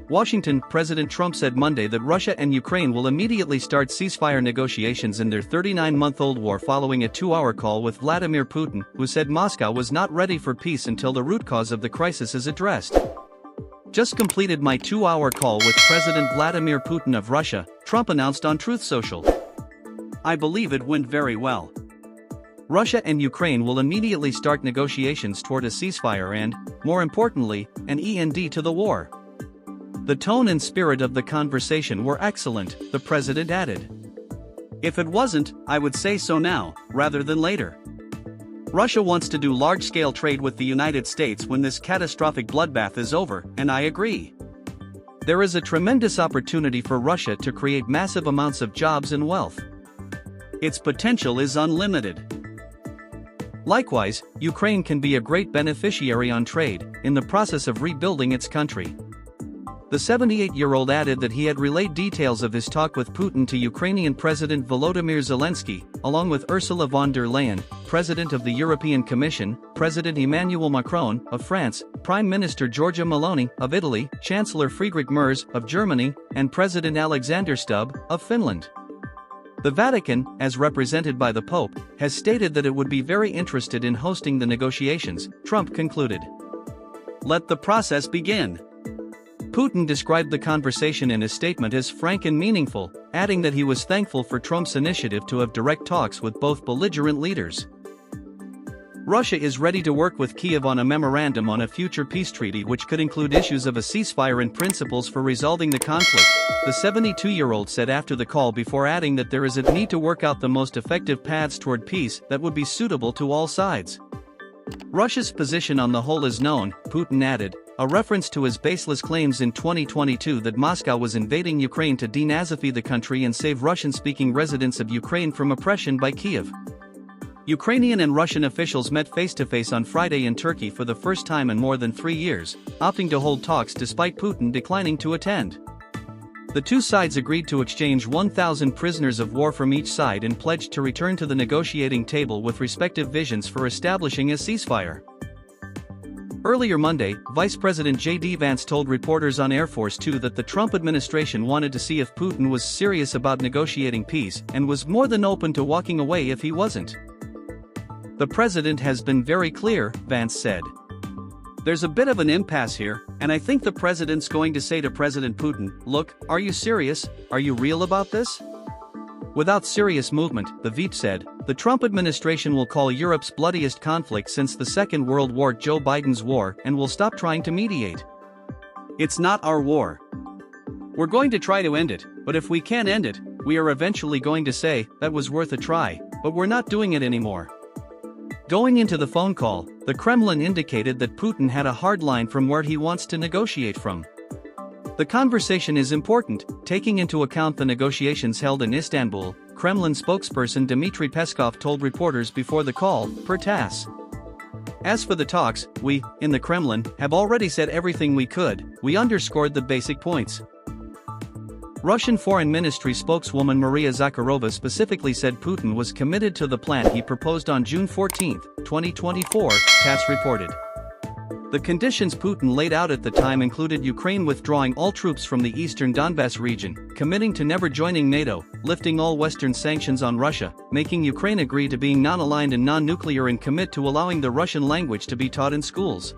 Washington. President Trump said Monday that Russia and Ukraine will immediately start ceasefire negotiations in their 39-month-old war following a 2-hour call with Vladimir Putin, who said Moscow was not ready for peace until the root cause of the crisis is addressed. Just completed my 2-hour call with President Vladimir Putin of Russia, Trump announced on Truth Social. I believe it went very well. Russia and Ukraine will immediately start negotiations toward a ceasefire and, more importantly, an end to the war. The tone and spirit of the conversation were excellent, the president added. If it wasn't, I would say so now, rather than later. Russia wants to do large-scale trade with the United States when this catastrophic bloodbath is over, and I agree. There is a tremendous opportunity for Russia to create massive amounts of jobs and wealth. Its potential is unlimited. Likewise, Ukraine can be a great beneficiary on trade, in the process of rebuilding its country. The 78-year-old added that he had relayed details of his talk with Putin to Ukrainian President Volodymyr Zelensky, along with Ursula von der Leyen, President of the European Commission, President Emmanuel Macron of France, Prime Minister Giorgia Meloni of Italy, Chancellor Friedrich Merz of Germany, and President Alexander Stubb of Finland. The Vatican, as represented by the Pope, has stated that it would be very interested in hosting the negotiations, Trump concluded. Let the process begin. Putin described the conversation in his statement as frank and meaningful, adding that he was thankful for Trump's initiative to have direct talks with both belligerent leaders. Russia is ready to work with Kyiv on a memorandum on a future peace treaty which could include issues of a ceasefire and principles for resolving the conflict, the 72-year-old said after the call, before adding that there is a need to work out the most effective paths toward peace that would be suitable to all sides. Russia's position on the whole is known, Putin added, a reference to his baseless claims in 2022 that Moscow was invading Ukraine to denazify the country and save Russian-speaking residents of Ukraine from oppression by Kyiv. Ukrainian and Russian officials met face-to-face on Friday in Turkey for the first time in more than 3 years, opting to hold talks despite Putin declining to attend. The two sides agreed to exchange 1,000 prisoners of war from each side and pledged to return to the negotiating table with respective visions for establishing a ceasefire. Earlier Monday, Vice President J.D. Vance told reporters on Air Force 2 that the Trump administration wanted to see if Putin was serious about negotiating peace and was more than open to walking away if he wasn't. The president has been very clear, Vance said. There's a bit of an impasse here, and I think the president's going to say to President Putin, look, are you serious? Are you real about this? Without serious movement, the VP said, the Trump administration will call Europe's bloodiest conflict since the Second World War Joe Biden's war and will stop trying to mediate. It's not our war. We're going to try to end it, but if we can't end it, we are eventually going to say, that was worth a try, but we're not doing it anymore. Going into the phone call, the Kremlin indicated that Putin had a hard line from where he wants to negotiate from. The conversation is important, taking into account the negotiations held in Istanbul, Kremlin spokesperson Dmitry Peskov told reporters before the call, per TASS. As for the talks, we, in the Kremlin, have already said everything we could, we underscored the basic points. Russian Foreign Ministry spokeswoman Maria Zakharova specifically said Putin was committed to the plan he proposed on June 14, 2024, TASS reported. The conditions Putin laid out at the time included Ukraine withdrawing all troops from the eastern Donbass region, committing to never joining NATO, lifting all Western sanctions on Russia, making Ukraine agree to being non-aligned and non-nuclear, and commit to allowing the Russian language to be taught in schools.